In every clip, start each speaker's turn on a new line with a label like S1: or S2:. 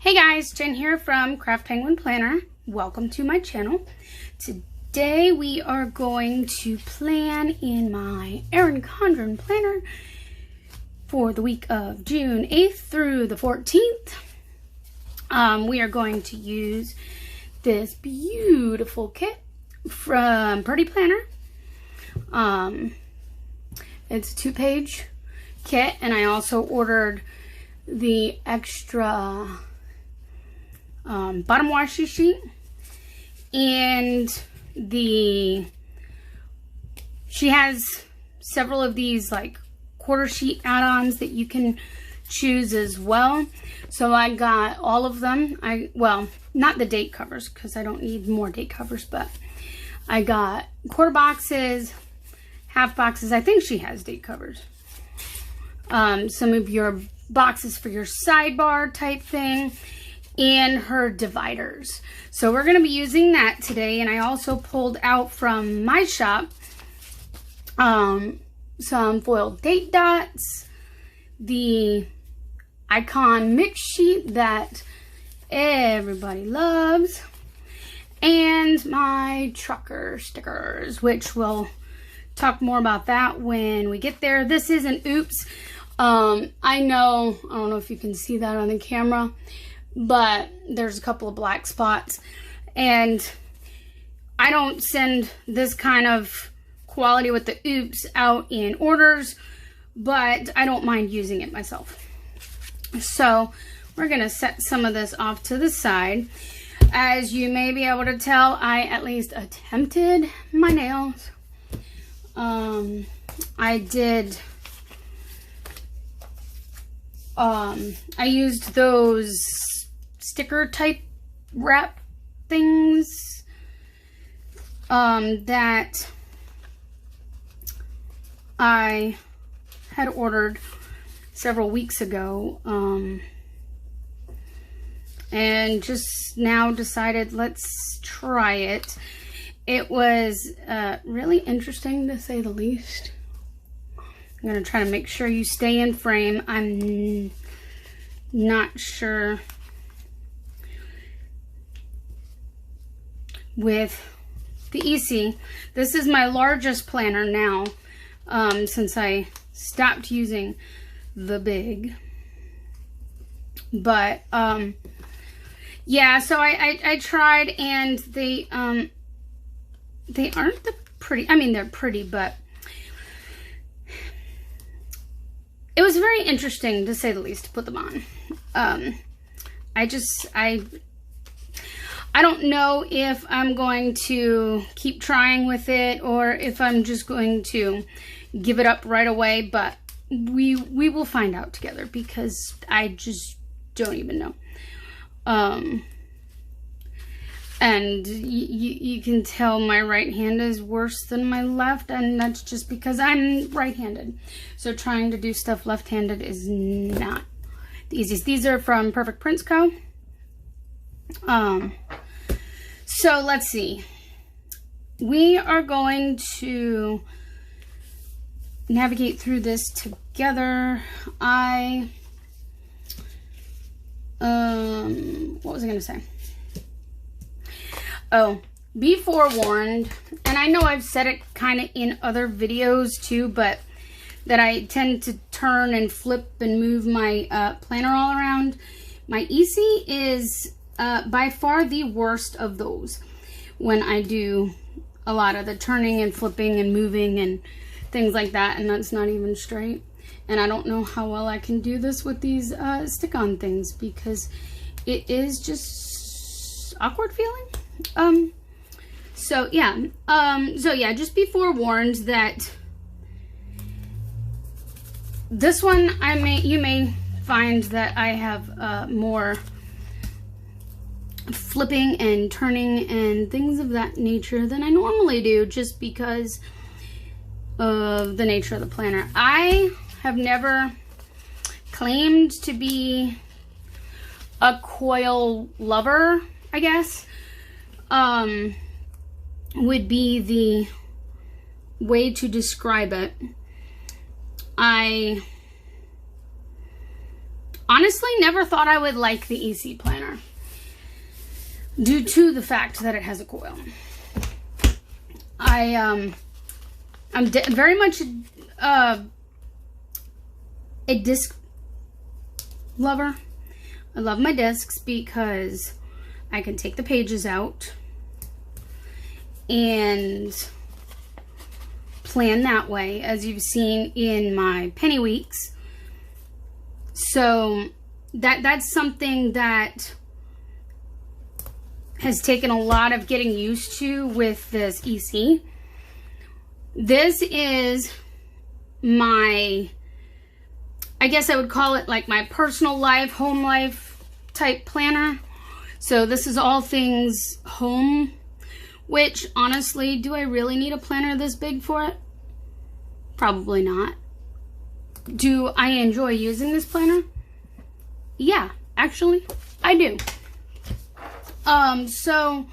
S1: Hey guys, Jen here from Condren Planner. Welcome to my channel. Today we are going to plan in my Erin Condren Planner for the week of June 8th through the 14th. We are going to use this beautiful kit from Purdee Planner. It's a 2-page kit, and I also ordered the extra bottom washi sheet, and she has several of these like quarter sheet add-ons that you can choose as well. So I got all of them. Well, not the date covers because I don't need more date covers, but I got quarter boxes, half boxes. I think she has date covers. Some of your boxes for your sidebar type thing, and her dividers. So we're going to be using that today. And I also pulled out from my shop some foiled date dots, the icon mix sheet that everybody loves, and my trucker stickers, which we'll talk more about that when we get there. This is an oops. I don't know if you can see that on the camera, but there's a couple of black spots, and I don't send this kind of quality with the oops out in orders, but I don't mind using it myself. So we're gonna set some of this off to the side. As you may be able to tell, I at least attempted my nails. I used those sticker type wrap things that I had ordered several weeks ago, and just now decided let's try it. It was really interesting, to say the least. I'm going to try to make sure you stay in frame. I'm not sure with the EC. This is my largest planner now, since I stopped using the big. But yeah, so I tried, and they aren't the pretty. I mean, they're pretty, but it was very interesting, to say the least, to put them on. I don't know if I'm going to keep trying with it, or if I'm just going to give it up right away, but we will find out together, because I just don't even know. And you can tell my right hand is worse than my left, and that's just because I'm right-handed. So trying to do stuff left-handed is not the easiest. These are from Peggy Co. So let's see. We are going to navigate through this together. What was I going to say? Oh, be forewarned, and I know I've said it kind of in other videos too, but that I tend to turn and flip and move my planner all around. My EC is by far the worst of those when I do a lot of the turning and flipping and moving and things like that, and that's not even straight. And I don't know how well I can do this with these stick-on things, because it is just awkward feeling. So yeah, just be forewarned that this one you may find that I have more flipping and turning and things of that nature than I normally do, just because of the nature of the planner. I have never claimed to be a coil lover, I guess. Would be the way to describe it. I honestly never thought I would like the EC planner due to the fact that it has a coil. I'm very much a disc lover. I love my discs because I can take the pages out and plan that way, as you've seen in my penny weeks. So that's something that has taken a lot of getting used to with this EC. This is my, I guess I would call it like my personal life, home life type planner. So this is all things home, which honestly, do I really need a planner this big for it? Probably not. Do I enjoy using this planner? Yeah, actually, I do. So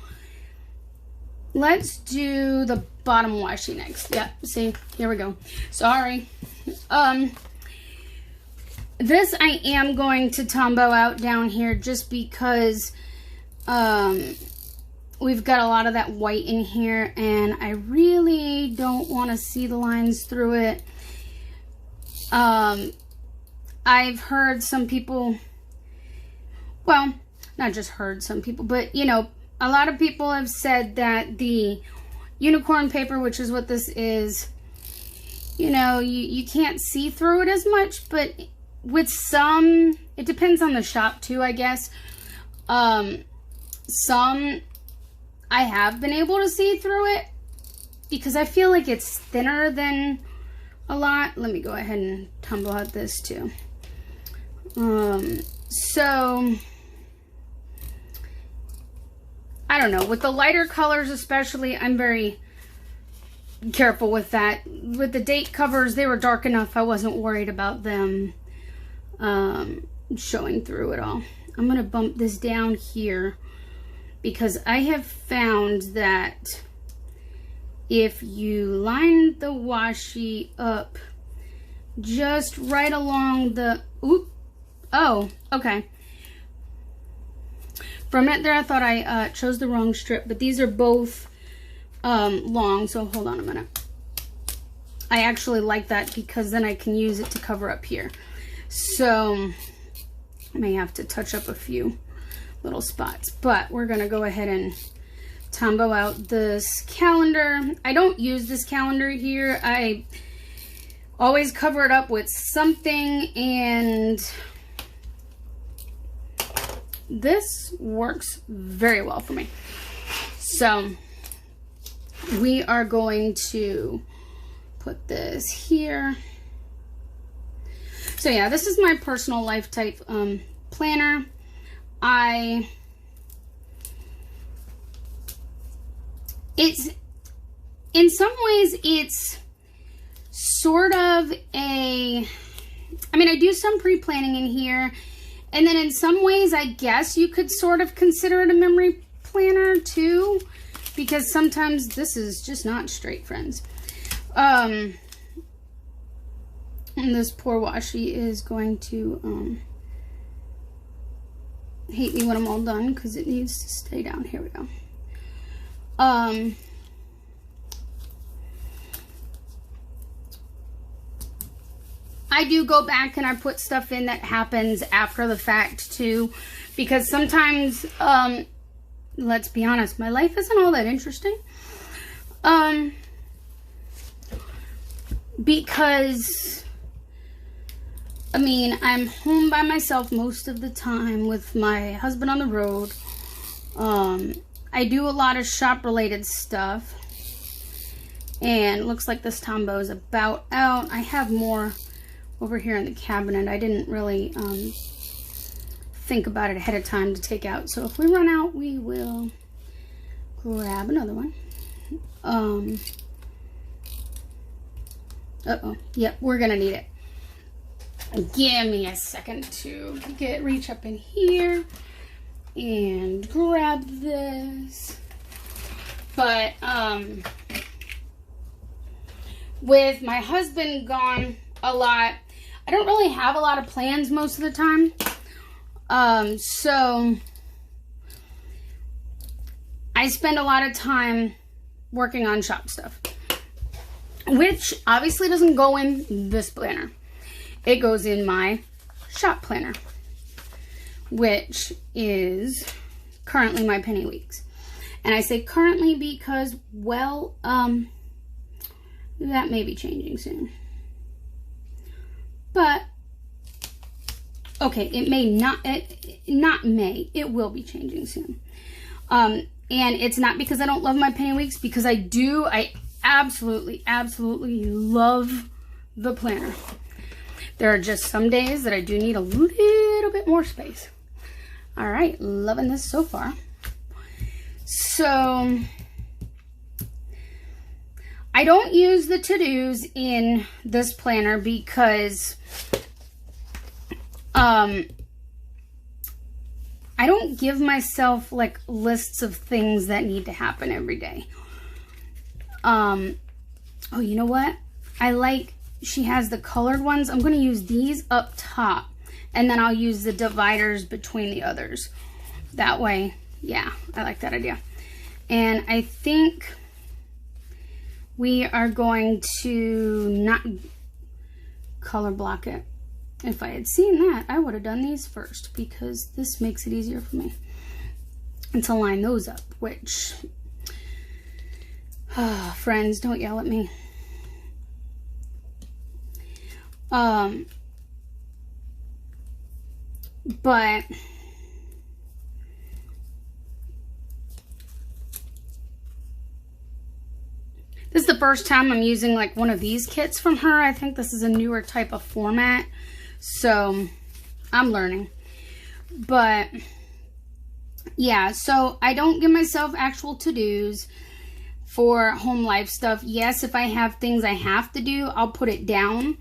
S1: let's do the bottom washi next. Yeah, see, here we go. Sorry. This I am going to Tombow out down here just because we've got a lot of that white in here and I really don't want to see the lines through it. I've heard some people, well, not just heard some people, but you know, a lot of people have said that the unicorn paper, which is what this is, you know, you can't see through it as much, but with some, it depends on the shop too, I guess. Some I have been able to see through it because I feel like it's thinner than a lot. Let me go ahead and tumble out this too. So I don't know, with the lighter colors especially, I'm very careful with that. With the date covers, they were dark enough, I wasn't worried about them showing through it all. I'm gonna bump this down here because I have found that if you line the washi up just right along the, oh, okay. For a minute there, I thought I chose the wrong strip, but these are both long, so hold on a minute. I actually like that because then I can use it to cover up here. So I may have to touch up a few little spots, but we're gonna go ahead and Tombow out this calendar. I don't use this calendar here. I always cover it up with something, and this works very well for me. So we are going to put this here. So yeah, this is my personal life type planner. It's, in some ways, it's sort of a, I mean, I do some pre-planning in here, and then in some ways, I guess you could sort of consider it a memory planner too, because sometimes this is just not straight, friends. And this poor washi is going to hate me when I'm all done because it needs to stay down. Here we go. I do go back and I put stuff in that happens after the fact too, because sometimes, let's be honest, my life isn't all that interesting. Because, I mean, I'm home by myself most of the time with my husband on the road. I do a lot of shop-related stuff. And it looks like this Tombow is about out. I have more over here in the cabinet. I didn't really think about it ahead of time to take out. So if we run out, we will grab another one. Uh-oh. Yep, we're gonna need it. Give me a second to reach up in here and grab this. But with my husband gone a lot, I don't really have a lot of plans most of the time. So I spend a lot of time working on shop stuff, which obviously doesn't go in this planner. It goes in my shop planner, which is currently my penny weeks. And I say currently because, well, that may be changing soon. But, okay, it may not, it will be changing soon. And it's not because I don't love my penny weeks, because I do. I absolutely, absolutely love the planner. There are just some days that I do need a little bit more space. All right, loving this so far. So, I don't use the to-dos in this planner because I don't give myself like lists of things that need to happen every day. Oh, you know what? She has the colored ones. I'm going to use these up top, and then I'll use the dividers between the others. That way, yeah, I like that idea. And I think we are going to not color block it. If I had seen that, I would have done these first, because this makes it easier for me to line those up, which, friends, don't yell at me. But this is the first time I'm using like one of these kits from her. I think this is a newer type of format, so I'm learning. But yeah, so I don't give myself actual to-dos for home life stuff. Yes, if I have things I have to do, I'll put it down.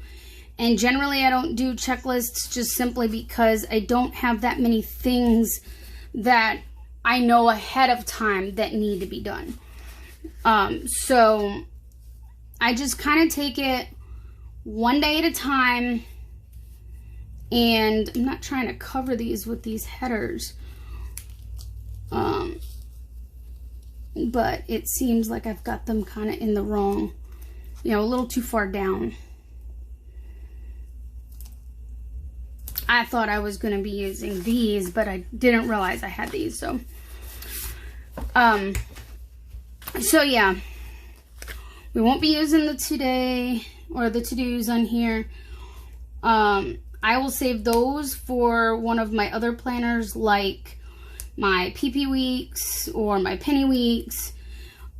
S1: And generally I don't do checklists, just simply because I don't have that many things that I know ahead of time that need to be done. So I just kind of take it one day at a time, and I'm not trying to cover these with these headers. But it seems like I've got them kind of in the wrong, a little too far down. I thought I was going to be using these, but I didn't realize I had these. So yeah, we won't be using the today or the to-dos on here. I will save those for one of my other planners, like my PP weeks or my penny weeks.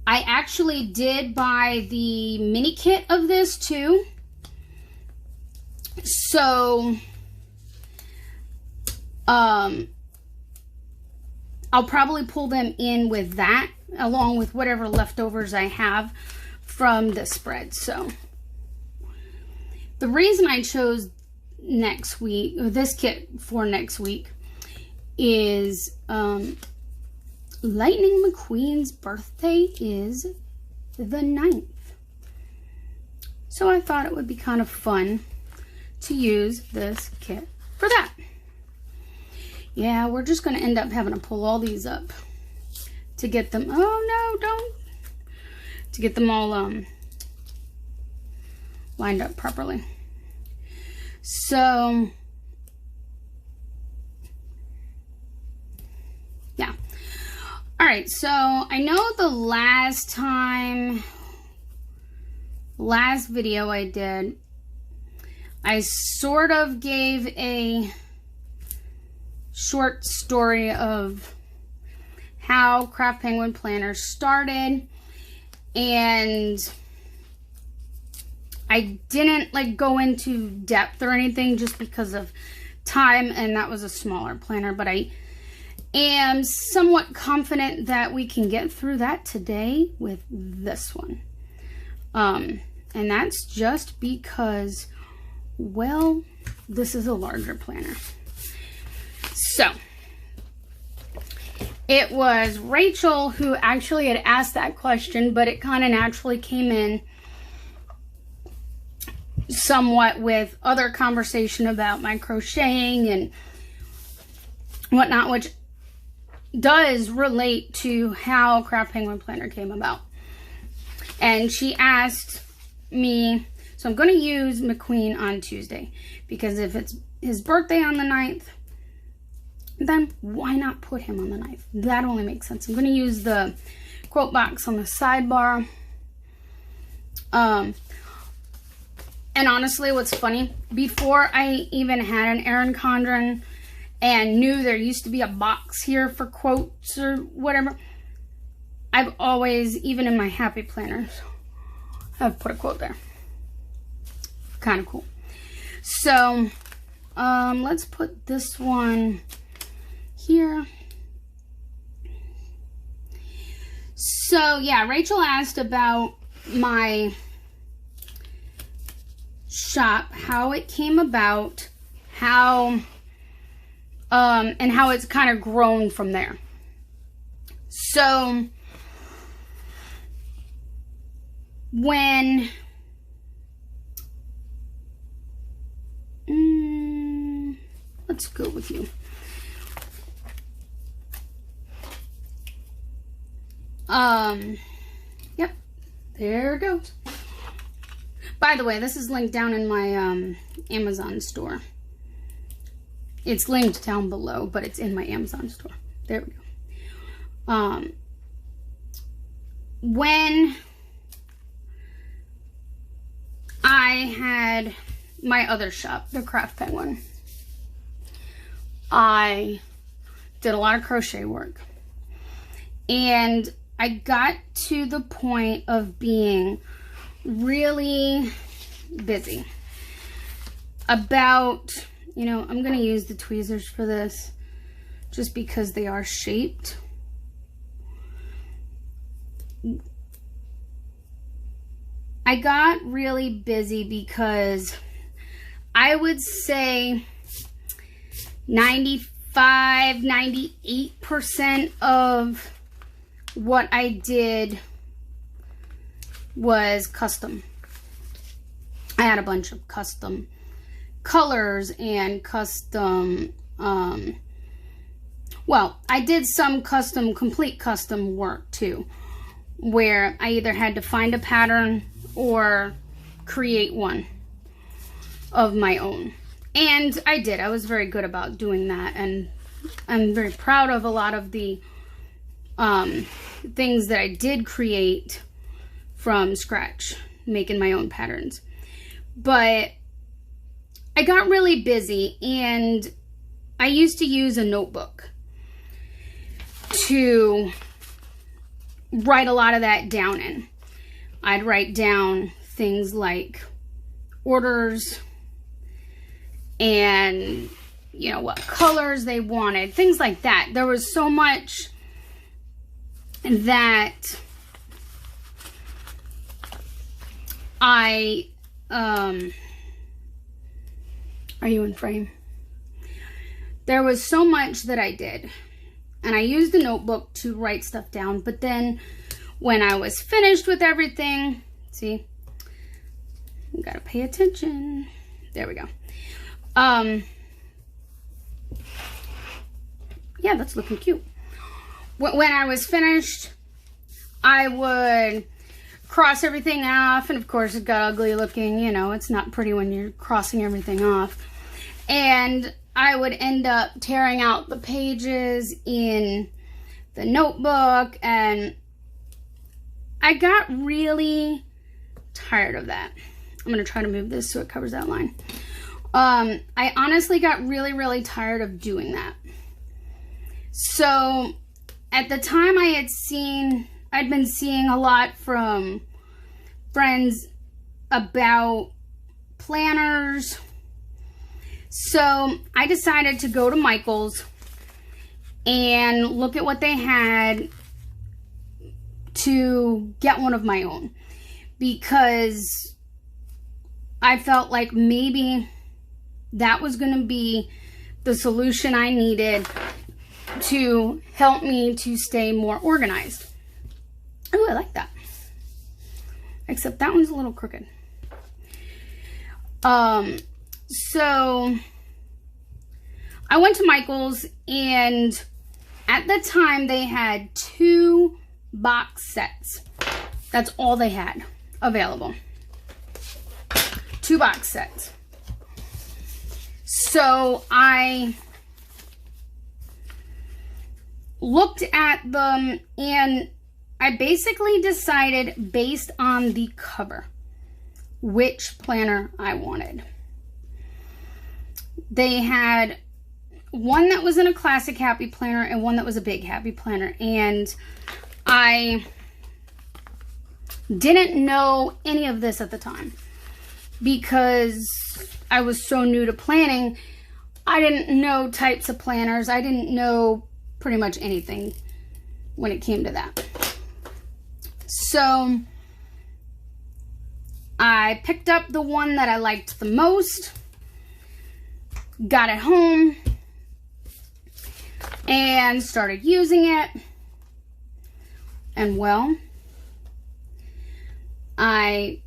S1: I actually did buy the mini kit of this too. So I'll probably pull them in with that, along with whatever leftovers I have from the spread. So the reason I chose next week, or this kit for next week, is Lightning McQueen's birthday is the 9th. So I thought it would be kind of fun to use this kit for that. Yeah, we're just going to end up having to pull all these up to get them. Oh, no, don't. To get them all lined up properly. So, yeah. All right, so I know the last video I did, I sort of gave a short story of how Craft Penguin Planner started, and I didn't like go into depth or anything just because of time, and that was a smaller planner, but I am somewhat confident that we can get through that today with this one. And that's just because, well, this is a larger planner. So, it was Rachel who actually had asked that question, but it kind of naturally came in. somewhat with other conversation about my crocheting and whatnot, which does relate to how Craft Penguin Planner came about. And she asked me, so I'm going to use McQueen on Tuesday, because if it's his birthday on the 9th, then why not put him on the 9th? That only makes sense. I'm going to use the quote box on the sidebar. And honestly, what's funny, before I even had an Erin Condren and knew there used to be a box here for quotes or whatever, I've always, even in my happy planners, I've put a quote there. Kind of cool. So, let's put this one here. So, yeah, Rachel asked about my shop, how it came about, how, and how it's kind of grown from there. So, when let's go with you. Yep, there it goes. By the way, this is linked down in my Amazon store. It's linked down below, but it's in my Amazon store. There we go. When I had my other shop, the Craft Penguin, I did a lot of crochet work. And I got to the point of being really busy about, you know, I'm going to use the tweezers for this just because they are shaped. I got really busy because I would say 95, 98% of what I did was custom. I had a bunch of custom colors and custom, well, I did some custom, complete custom work too, where I either had to find a pattern or create one of my own. And I did. I was very good about doing that, and I'm very proud of a lot of the things that I did create from scratch, making my own patterns. But I got really busy, and I used to use a notebook to write a lot of that down in. I'd write down things like orders and, you know, what colors they wanted, things like that. There was so much that I, are you in frame? There was so much that I did, and I used the notebook to write stuff down. But then when I was finished with everything, see, you gotta pay attention. There we go. Yeah, that's looking cute. When I was finished, I would cross everything off, and of course it got ugly looking. You know, it's not pretty when you're crossing everything off. And I would end up tearing out the pages in the notebook, and I got really tired of that. I'm going to try to move this so it covers that line. I honestly got really, really tired of doing that. So at the time I'd been seeing a lot from friends about planners. So I decided to go to Michael's and look at what they had to get one of my own, because I felt like maybe that was going to be the solution I needed to help me to stay more organized. Oh, I like that. Except that one's a little crooked. So I went to Michael's, and at the time they had 2 box sets. That's all they had available. 2 box sets. So I looked at them, and I basically decided based on the cover which planner I wanted. They had one that was in a classic happy planner and one that was a big happy planner, and I didn't know any of this at the time because I was so new to planning. I didn't know types of planners. I didn't know pretty much anything when it came to that. So I picked up the one that I liked the most, got it home, and started using it. And well, I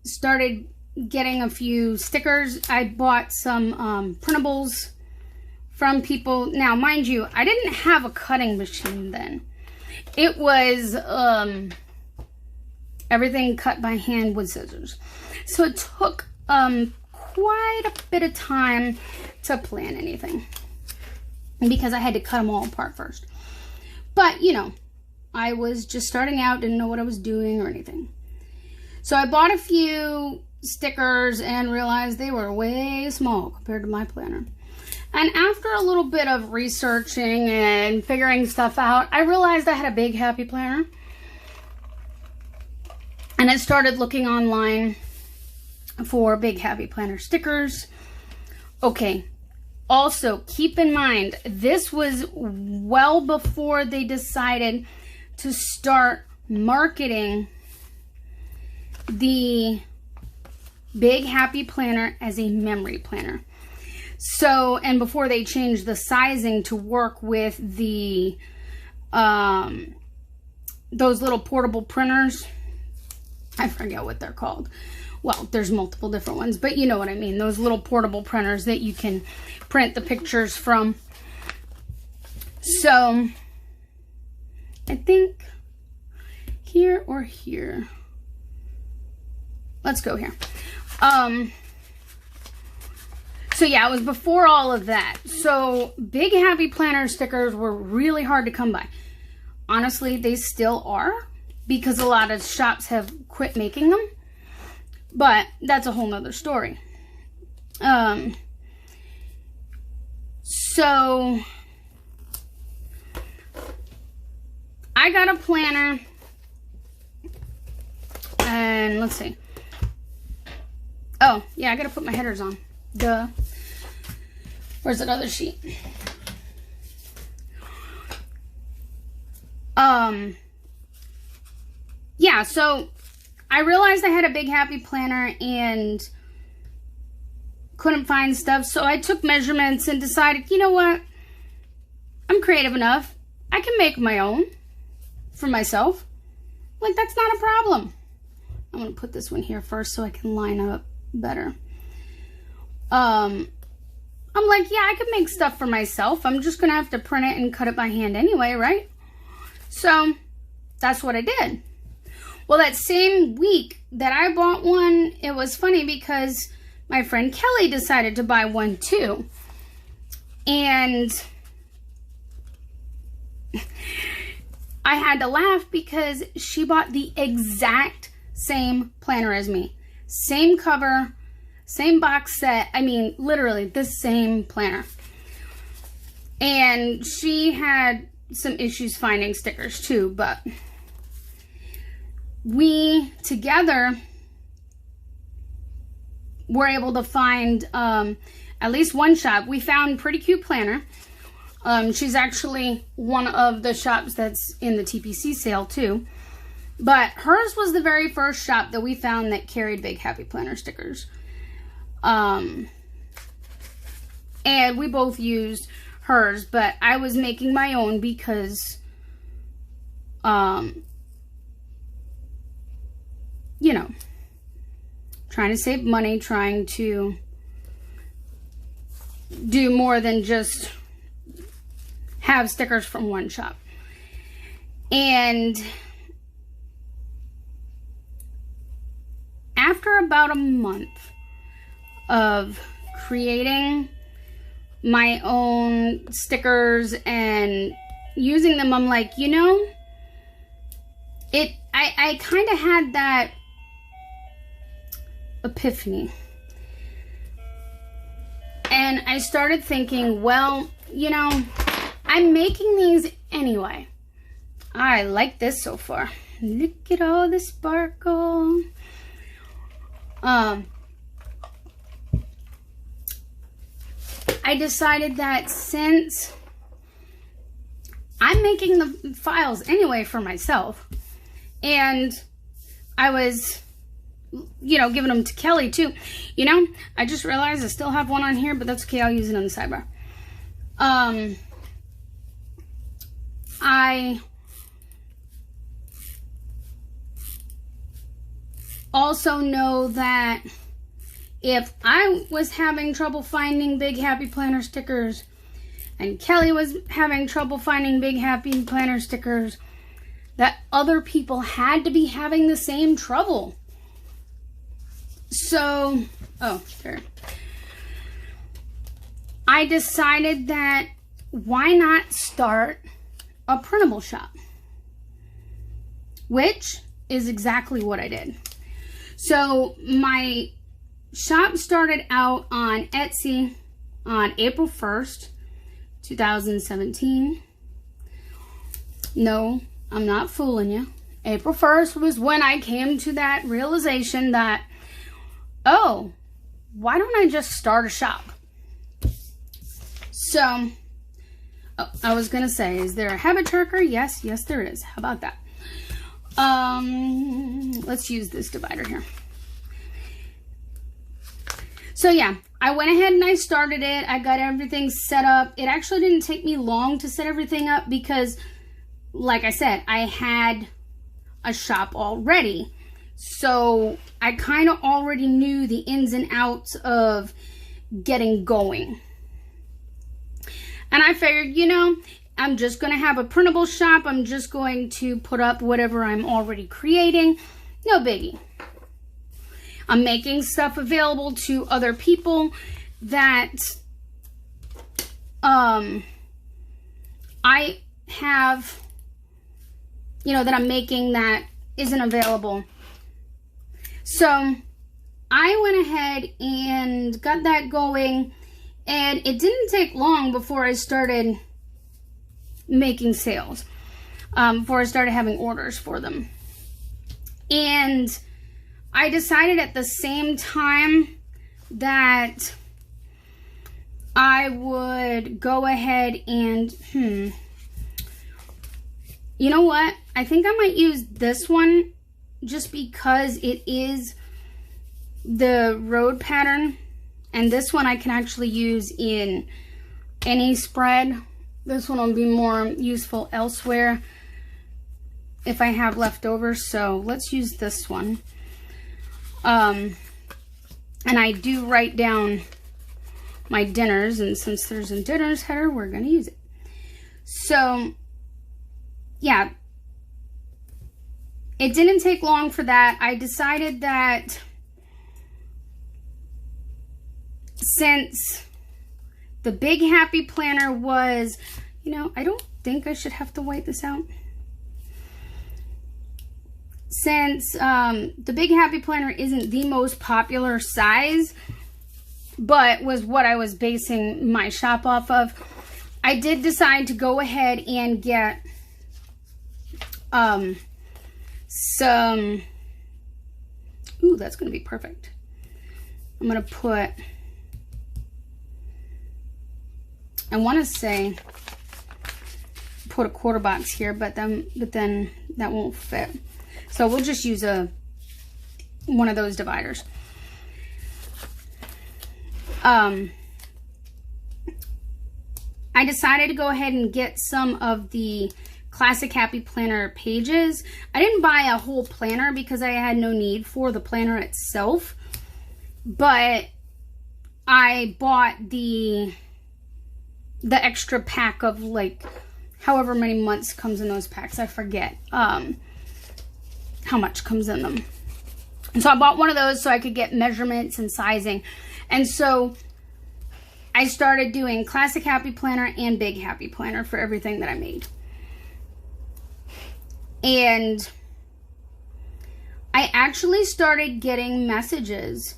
S1: started getting a few stickers. I bought some printables from people. Now, mind you, I didn't have a cutting machine then. It was everything cut by hand with scissors. So it took quite a bit of time to plan anything because I had to cut them all apart first. But, you know, I was just starting out, didn't know what I was doing or anything. So I bought a few stickers and realized they were way small compared to my planner. And after a little bit of researching and figuring stuff out, I realized I had a big happy planner. And I started looking online for big happy planner stickers. Okay, also keep in mind, this was well before they decided to start marketing the big happy planner as a memory planner. So, and before they changed the sizing to work with the those little portable printers. I forget what they're called. Well, there's multiple different ones, but you know what I mean. Those little portable printers that you can print the pictures from. So, I think here or here. Let's go here. So yeah, it was before all of that. So big happy planner stickers were really hard to come by. Honestly, they still are because a lot of shops have quit making them. But that's a whole nother story. So I got a planner, and let's see. Oh, yeah, I gotta put my headers on. Duh. Where's that other sheet? Yeah, so I realized I had a big happy planner and couldn't find stuff, so I took measurements and decided, you know what? I'm creative enough. I can make my own for myself. Like, that's not a problem. I'm gonna put this one here first so I can line up better. I'm like, yeah, I could make stuff for myself. I'm just gonna have to print it and cut it by hand anyway, right? So that's what I did. Well, that same week that I bought one, it was funny because my friend Kelly decided to buy one too. And I had to laugh because she bought the exact same planner as me. Same cover, same box set. I mean, literally the same planner. And she had some issues finding stickers too, but we together were able to find at least one shop. We found Pretty Cute Planner. She's actually one of the shops that's in the TPC sale too. But hers was the very first shop that we found that carried big happy planner stickers. And we both used hers, but I was making my own because you know, trying to save money, trying to do more than just have stickers from one shop. And after about a month of creating my own stickers and using them, I'm like, you know, I kind of had that epiphany. And I started thinking, well, you know, I'm making these anyway. I like this so far. Look at all the sparkle. I decided that since I'm making the files anyway for myself, and I was, you know, giving them to Kelly too. You know, I just realized I still have one on here, but that's okay. I'll use it on the sidebar. I also know that if I was having trouble finding Big Happy Planner stickers and Kelly was having trouble finding Big Happy Planner stickers, that other people had to be having the same trouble. So, oh, there. I decided that why not start a printable shop? Which is exactly what I did. So my shop started out on Etsy on April 1st, 2017. No, I'm not fooling you. April 1st was when I came to that realization that, oh, why don't I just start a shop? So, oh, I was going to say, is there a habit tracker? Yes, yes there is. How about that? Let's use this divider here. So yeah, I went ahead and I started it. I got everything set up. It actually didn't take me long to set everything up because, like I said, I had a shop already. So I kind of already knew the ins and outs of getting going. And I figured, you know, I'm just going to have a printable shop. I'm just going to put up whatever I'm already creating. No biggie. I'm making stuff available to other people that I have, you know, that I'm making that isn't available. So I went ahead and got that going, and it didn't take long before I started making sales, before I started having orders for them. And I decided at the same time that I would go ahead and, you know what? I think I might use this one just because it is the road pattern. And this one I can actually use in any spread. This one will be more useful elsewhere if I have leftovers. So let's use this one. And I do write down my dinners, and since there's a dinners header, we're going to use it. So, yeah, it didn't take long for that. I decided that since the Big Happy Planner was, you know, I don't think I should have to white this out. Since the Big Happy Planner isn't the most popular size, but was what I was basing my shop off of, I did decide to go ahead and get some, ooh, that's going to be perfect. I'm going to put, I want to say, put a quarter box here, but then that won't fit. So we'll just use one of those dividers. I decided to go ahead and get some of the Classic Happy Planner pages. I didn't buy a whole planner because I had no need for the planner itself. but I bought the extra pack of like however many months comes in those packs. I forget how much comes in them. And so I bought one of those so I could get measurements and sizing. And so I started doing Classic Happy Planner and Big Happy Planner for everything that I made. And I actually started getting messages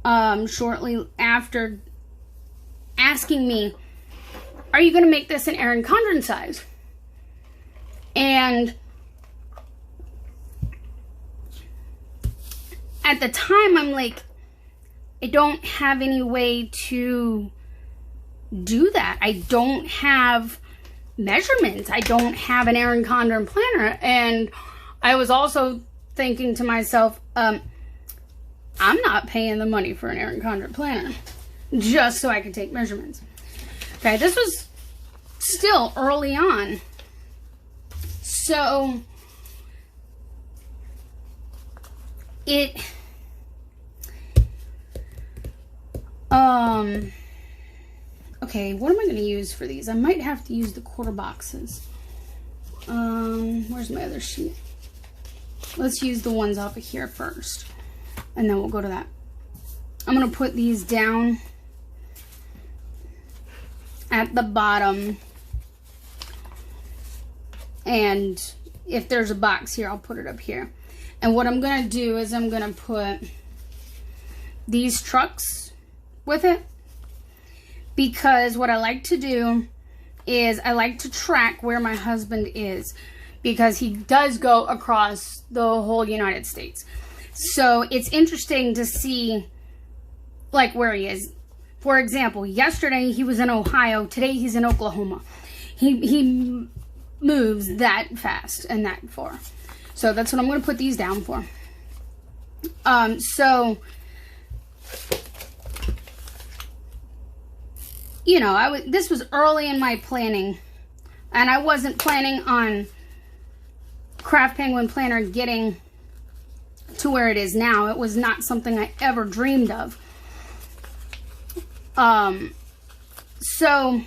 S1: shortly after asking me, are you going to make this an Erin Condren size? And at the time, I'm like, I don't have any way to do that. I don't have measurements. I don't have an Erin Condren planner. And I was also thinking to myself, I'm not paying the money for an Erin Condren planner just so I could take measurements. Okay, this was still early on. So okay, what am I going to use for these? I might have to use the quarter boxes. Where's my other sheet? Let's use the ones off of here first, and then we'll go to that. I'm going to put these down at the bottom, and if there's a box here, I'll put it up here. And what I'm going to do is I'm going to put these trucks with it, because what I like to do is I like to track where my husband is, because he does go across the whole United States. So it's interesting to see like where he is. For example, yesterday he was in Ohio. Today he's in Oklahoma. He moves that fast and that far. So that's what I'm going to put these down for. So, you know, this was early in my planning, and I wasn't planning on Craft Penguin Planner getting to where it is now. It was not something I ever dreamed of. So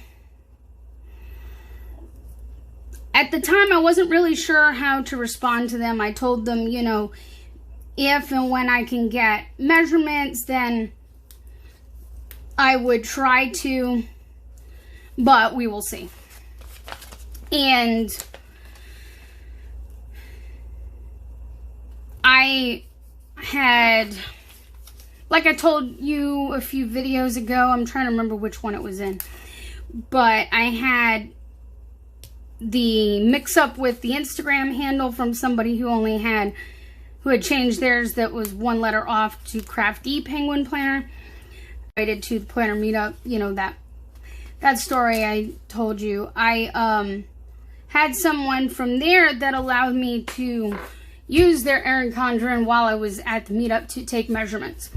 S1: at the time, I wasn't really sure how to respond to them. I told them, you know, if and when I can get measurements, then I would try to, but we will see. And I had, like I told you a few videos ago, I'm trying to remember which one it was in, but I had the mix up with the Instagram handle from somebody who had changed theirs that was one letter off to Crafty Penguin Planner. Related to the planner meetup, you know, that story I told you. I had someone from there that allowed me to use their Erin Condren while I was at the meetup to take measurements.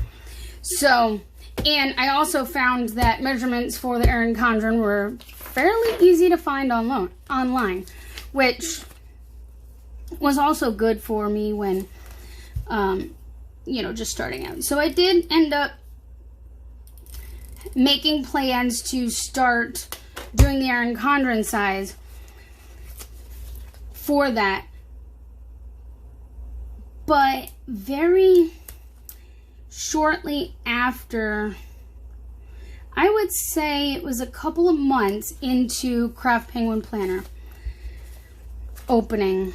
S1: So, and I also found that measurements for the Erin Condren were fairly easy to find online, which was also good for me when, you know, just starting out. So I did end up making plans to start doing the Erin Condren size for that. But very shortly after, I would say it was a couple of months into Craft Penguin Planner opening,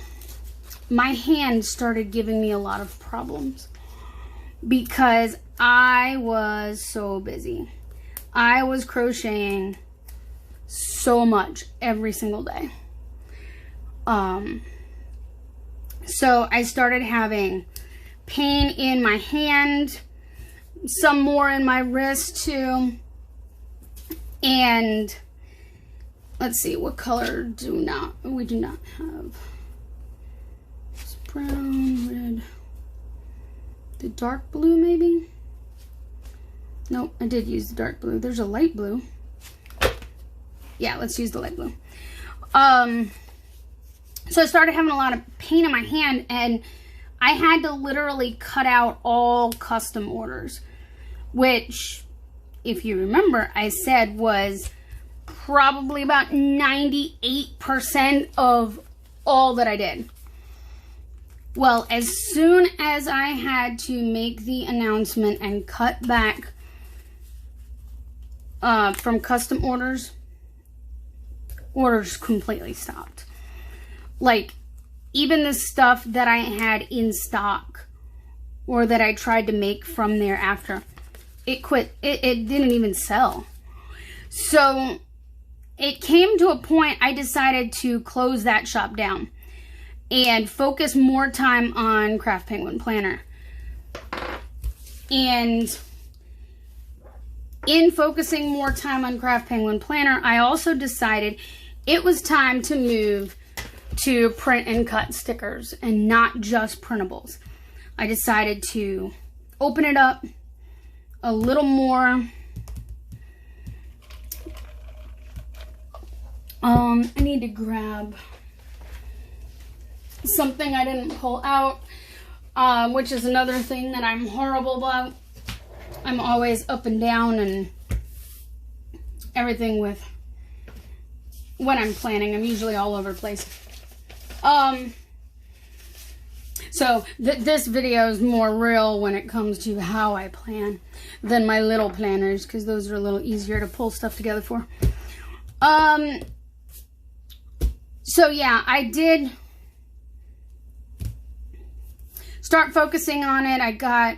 S1: my hand started giving me a lot of problems because I was so busy. I was crocheting so much every single day. So I started having pain in my hand, some more in my wrist too. And let's see, what color we do not have. It's brown, red, the dark blue maybe? Nope, I did use the dark blue. There's a light blue. Yeah, let's use the light blue. So I started having a lot of pain in my hand, and I had to literally cut out all custom orders which, if you remember, I said was probably about 98% of all that I did. Well, as soon as I had to make the announcement and cut back from custom orders completely stopped. Like, even the stuff that I had in stock or that I tried to make from there after, it quit. It didn't even sell. So it came to a point I decided to close that shop down and focus more time on Craft Penguin Planner. And in focusing more time on Craft Penguin Planner, I also decided it was time to move to print and cut stickers and not just printables. I decided to open it up a little more. I need to grab something I didn't pull out, which is another thing that I'm horrible about. I'm always up and down and everything with when I'm planning. I'm usually all over the place. So this video is more real when it comes to how I plan than my little planners, because those are a little easier to pull stuff together for. So yeah, I did start focusing on it. I got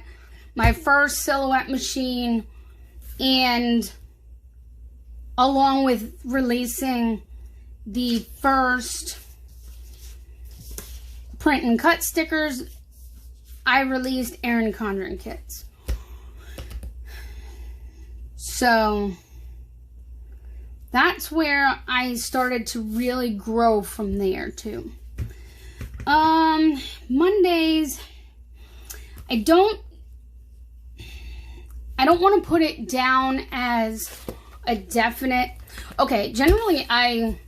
S1: my first silhouette machine, and along with releasing the first print and cut stickers, I released Erin Condren kits. So that's where I started to really grow from there too. Mondays, I don't want to put it down as a definite. Okay, generally I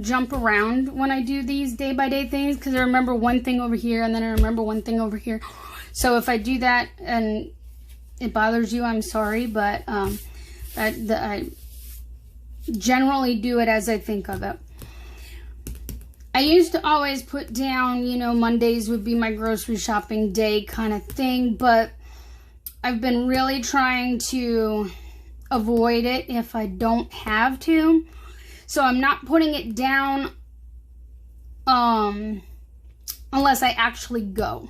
S1: jump around when I do these day-by-day things, because I remember one thing over here and then I remember one thing over here. So if I do that and it bothers you, I'm sorry, but I generally do it as I think of it. I used to always put down, you know, Mondays would be my grocery shopping day kind of thing, but I've been really trying to avoid it if I don't have to. So I'm not putting it down unless I actually go.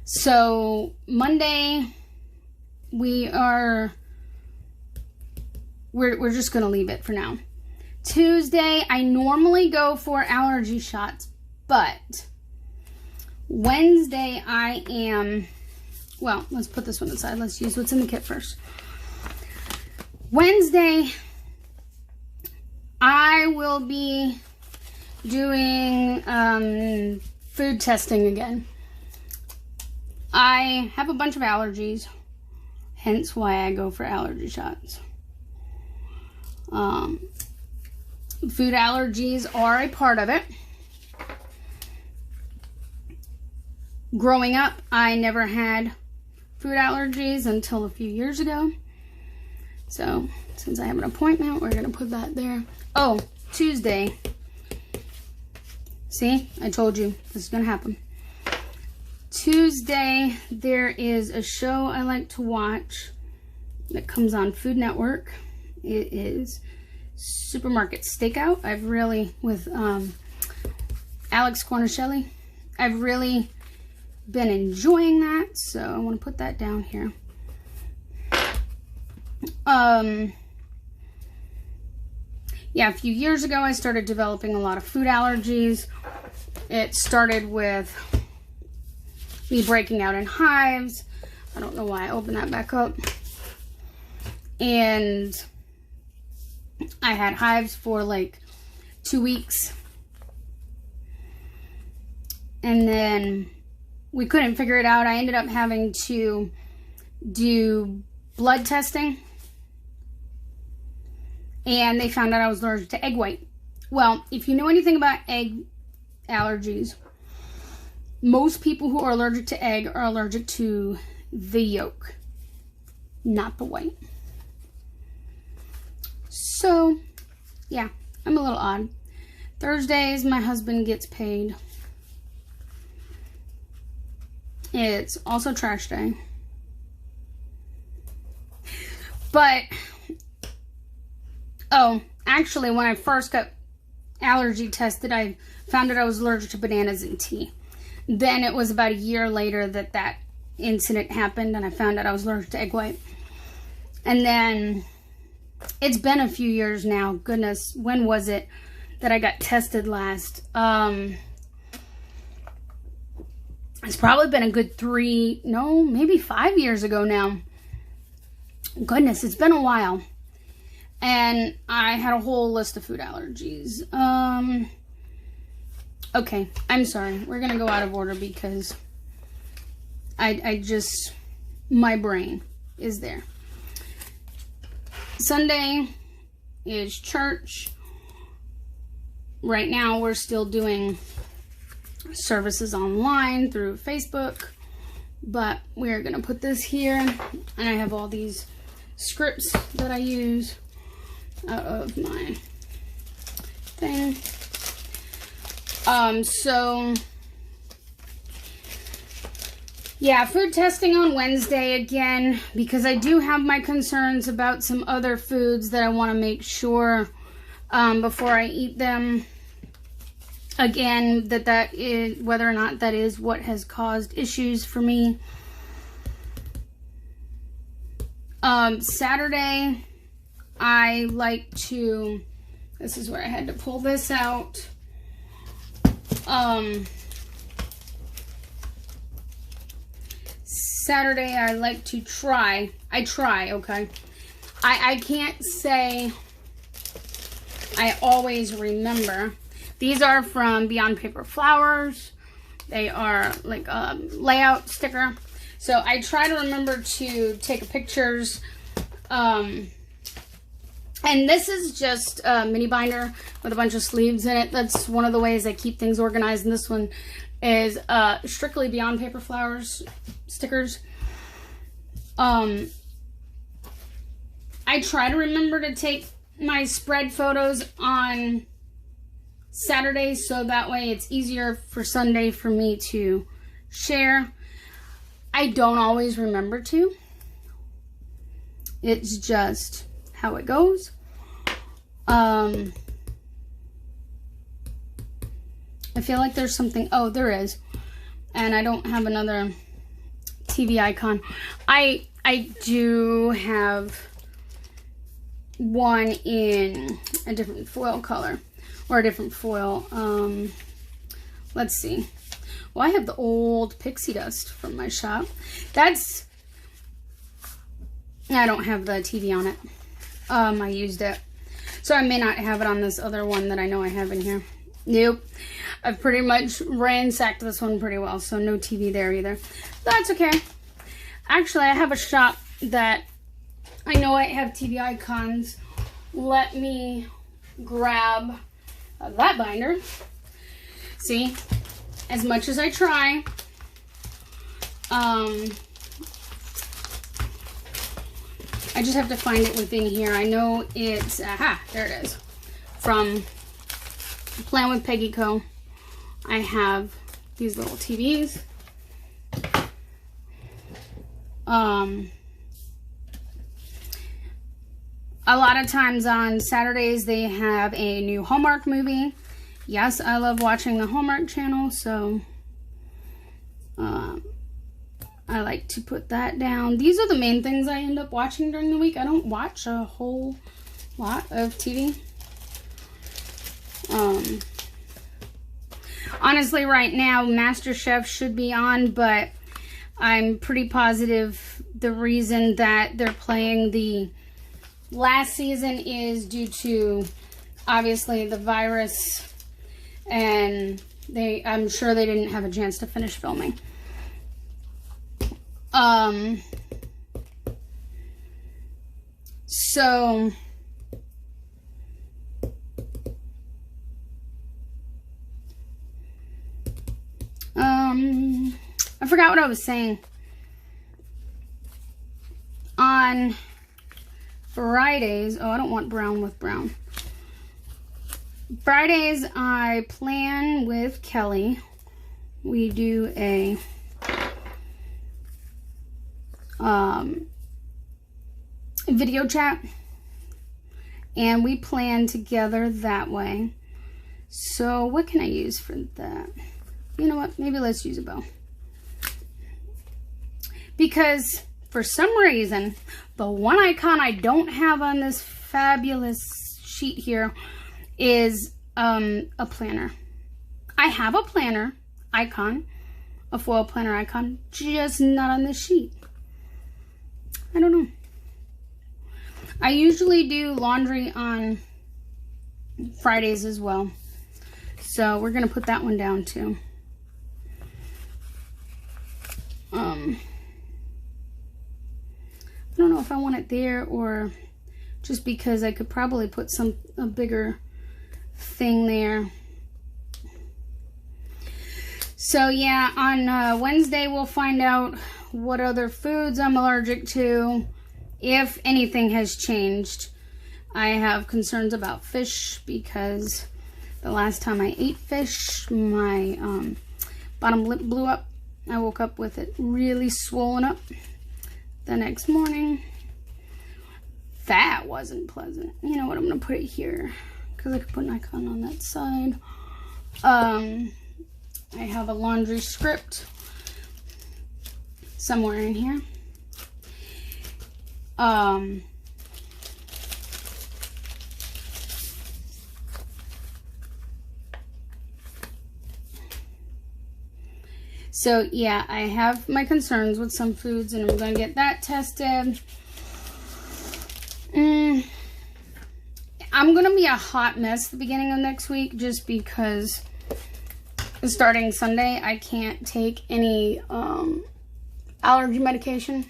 S1: So Monday, we're just going to leave it for now. Tuesday, I normally go for allergy shots, but Wednesday I am, well, let's put this one aside. Let's use what's in the kit first. Wednesday, I will be doing food testing again. I have a bunch of allergies, hence why I go for allergy shots. Food allergies are a part of it. Growing up, I never had food allergies until a few years ago. So, since I have an appointment, we're going to put that there. Oh, Tuesday. See, I told you this is going to happen. Tuesday, there is a show I like to watch that comes on Food Network. It is Supermarket Stakeout. I've really, with Alex Cornishelli, I've really been enjoying that, so I want to put that down here. Yeah, a few years ago I started developing a lot of food allergies. It started with me breaking out in hives. I don't know why I opened that back up. And I had hives for like 2 weeks. And then we couldn't figure it out. I ended up having to do blood testing. And they found out I was allergic to egg white. Well, if you know anything about egg allergies, most people who are allergic to egg are allergic to the yolk. not the white. So, yeah, I'm a little odd. Thursdays, my husband gets paid. It's also trash day. But, oh, actually, when I first got allergy tested, I found out I was allergic to bananas and tea. Then it was about a year later that that incident happened, and I found out I was allergic to egg white. And then it's been a few years now. Goodness, when was it that I got tested last? It's probably been a good maybe 5 years ago now. Goodness, it's been a while. And I had a whole list of food allergies. Okay, I'm sorry. We're going to go out of order because I just, my brain is there. Sunday is church. Right now we're still doing services online through Facebook, but we're going to put this here, and I have all these scripts that I use out of my thing. So yeah, food testing on Wednesday again, because I do have my concerns about some other foods that I want to make sure before I eat them. Again, that is whether or not that is what has caused issues for me. Saturday, I like to, this is where I had to pull this out. Saturday, I like to try, okay? I can't say I always remember. These are from Beyond Paper Flowers. They are like a layout sticker. So I try to remember to take pictures. And this is just a mini binder with a bunch of sleeves in it. That's one of the ways I keep things organized. And this one is strictly Beyond Paper Flowers stickers. I try to remember to take my spread photos on Saturday, so that way it's easier for Sunday for me to share. I don't always remember to. It's just how it goes. I feel like there's something, oh, there is. And I don't have another TV icon. I do have one in a different foil color. Or a different foil. Let's see. Well, I have the old pixie dust from my shop. That's, I don't have the TV on it. I used it. So I may not have it on this other one that I know I have in here. Nope. I've pretty much ransacked this one pretty well, so no TV there either. That's okay. Actually, I have a shop that I know I have TV icons. Let me grab that binder. See, as much as I try, I just have to find it within here. I know it's, aha, there it is. From Plan with Peggy Co. I have these little TVs. A lot of times on Saturdays they have a new Hallmark movie. Yes, I love watching the Hallmark channel, so I like to put that down. These are the main things I end up watching during the week. I don't watch a whole lot of TV. Honestly, right now, MasterChef should be on, but I'm pretty positive the reason that they're playing the last season is due to, obviously, the virus, and I'm sure they didn't have a chance to finish filming. So I forgot what I was saying. On on Fridays, oh, I don't want brown with brown. Fridays, I plan with Kelly. We do a video chat, and we plan together that way. So what can I use for that? You know what? Maybe let's use a bow. Because for some reason, the one icon I don't have on this fabulous sheet here is a planner. I have a planner icon, a foil planner icon, just not on this sheet. I don't know. I usually do laundry on Fridays as well. So we're going to put that one down too. I don't know if I want it there or just because I could probably put a bigger thing there. So yeah, on Wednesday we'll find out what other foods I'm allergic to, if anything has changed. I have concerns about fish because the last time I ate fish, my bottom lip blew up. I woke up with it really swollen up the next morning. That wasn't pleasant. You know what, I'm going to put it here because I could put an icon on that side. I have a laundry script somewhere in here. So yeah, I have my concerns with some foods and I'm going to get that tested. I'm going to be a hot mess the beginning of next week just because starting Sunday I can't take any allergy medication.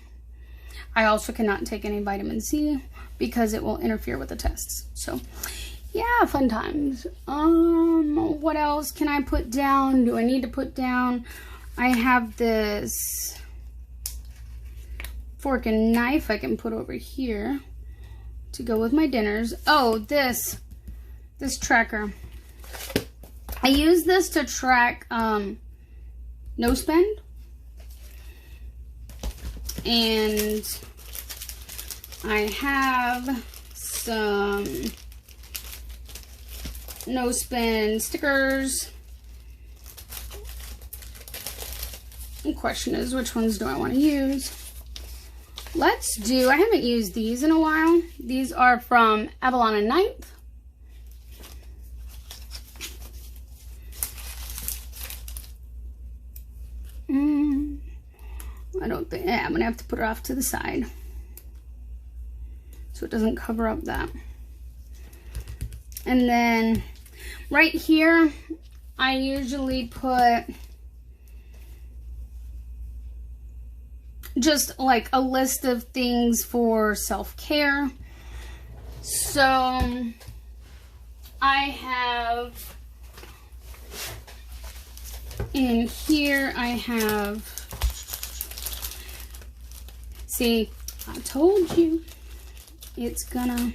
S1: I also cannot take any vitamin C because it will interfere with the tests. So yeah, fun times. What else can I put down? Do I need to put down? I have this fork and knife I can put over here to go with my dinners. Oh, this tracker. I use this to track no spend. And I have some no spend stickers. The question is, which ones do I want to use? I haven't used these in a while. These are from Avalon Ninth. I don't think, yeah, I'm going to have to put it off to the side so it doesn't cover up that. And then right here, I usually put just like a list of things for self-care. So I have in here, see, I told you it's gonna,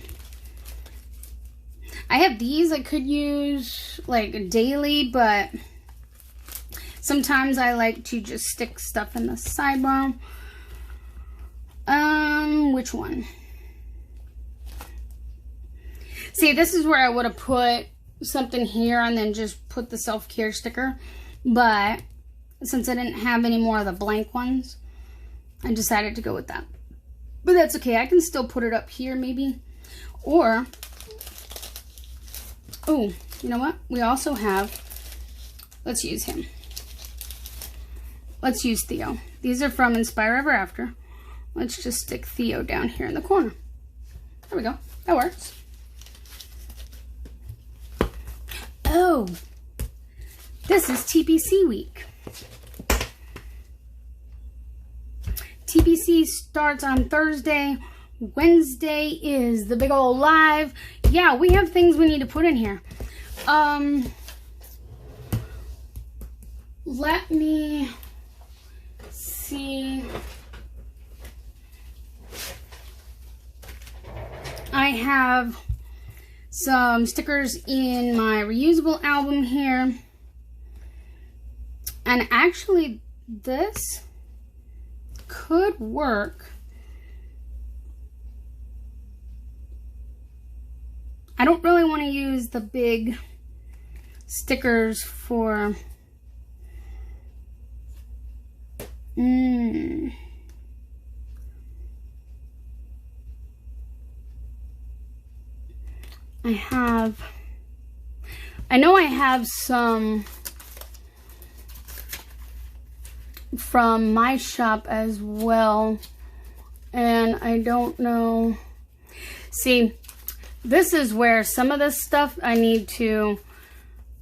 S1: I have these I could use like daily, but sometimes I like to just stick stuff in the sidebar. Which one? See, this is where I would have put something here and then just put the self-care sticker. But since I didn't have any more of the blank ones, I decided to go with that. But that's okay. I can still put it up here maybe. Or, oh, you know what? We also have, let's use him. Let's use Theo. These are from Ïnspire Ever After. Let's just stick Theo down here in the corner. There we go. That works. Oh, this is TPC week. TPC starts on Thursday. Wednesday is the big old live. Yeah, we have things we need to put in here. Let me see. I have some stickers in my reusable album here. And actually, this could work. I don't really want to use the big stickers for... I know I have some from my shop as well, and I don't know. See, this is where some of this stuff I need to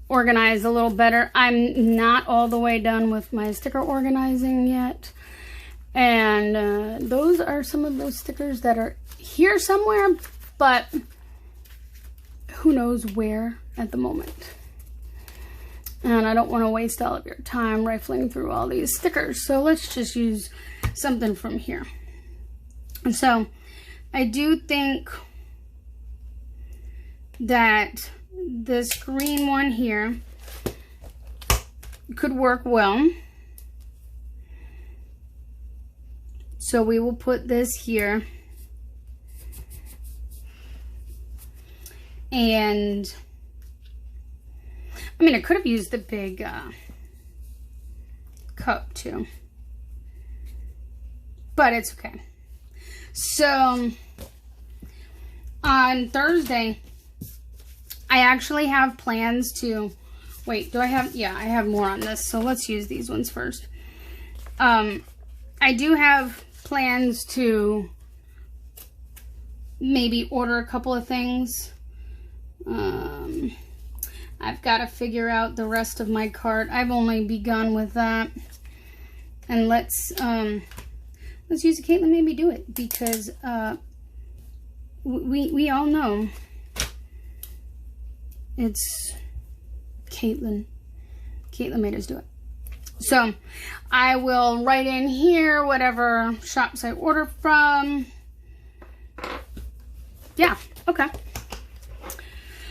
S1: organize a little better. I'm not all the way done with my sticker organizing yet, and those are some of those stickers that are here somewhere, but who knows where at the moment. And I don't want to waste all of your time rifling through all these stickers, so let's just use something from here. And so I do think that this green one here could work well. So we will put this here. And I mean, I could have used the big cup too, but it's okay. So on Thursday, I actually have plans to, wait, do I have, yeah, I have more on this. So let's use these ones first. I do have plans to maybe order a couple of things. I've got to figure out the rest of my cart. I've only begun with that. And let's use Caitlin made me do it, because we all know it's Caitlin. Caitlin made us do it. So I will write in here whatever shops I order from. Yeah, okay.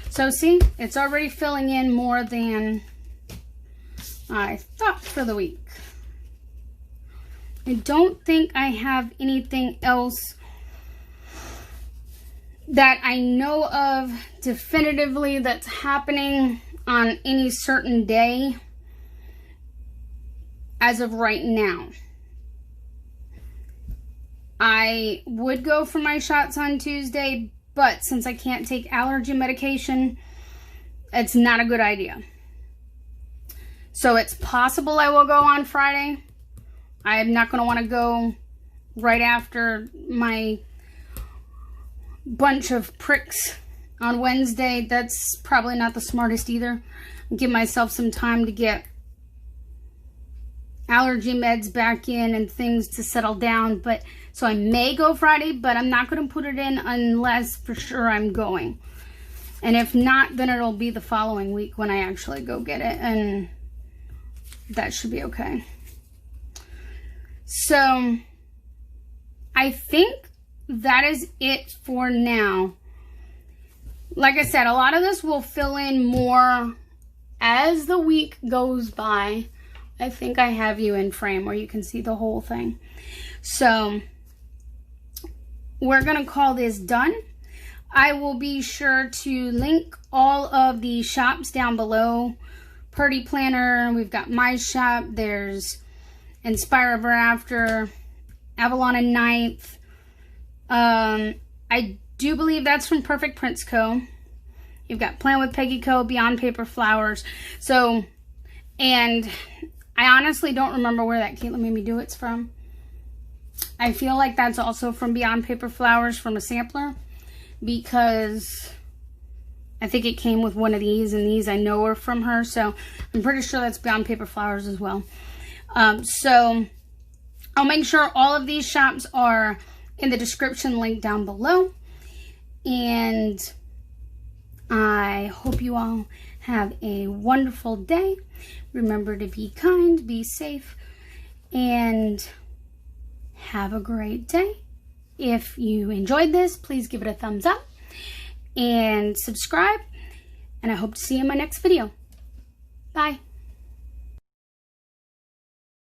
S1: So see, it's already filling in more than I thought for the week. I don't think I have anything else that I know of definitively that's happening on any certain day as of right now. I would go for my shots on Tuesday, but since I can't take allergy medication, it's not a good idea. So it's possible I will go on Friday. I am not going to want to go right after my bunch of pricks on Wednesday. That's probably not the smartest either. Give myself some time to get allergy meds back in and things to settle down. But so I may go Friday, but I'm not going to put it in unless for sure I'm going. And if not, then it'll be the following week when I actually go get it, and that should be okay. So I think that is it for now. Like I said, a lot of this will fill in more as the week goes by. I think I have you in frame where you can see the whole thing. So we're going to call this done. I will be sure to link all of the shops down below. Purdee Planner, we've got my shop, there's Ïnspire Ever After, Avalon Ninth. I do believe that's from Perfect Prints Co. You've got Plan with Peggy Co, Beyond Paper Flowers. So, and I honestly don't remember where that Caitlin made me do it's from. I feel like that's also from Beyond Paper Flowers, from a sampler, because I think it came with one of these, and these I know are from her, so I'm pretty sure that's Beyond Paper Flowers as well. So I'll make sure all of these shops are in the description link down below, and I hope you all have a wonderful day. Remember to be kind, be safe, and have a great day. If you enjoyed this, please give it a thumbs up. and subscribe. And I hope to see you in my next video. Bye.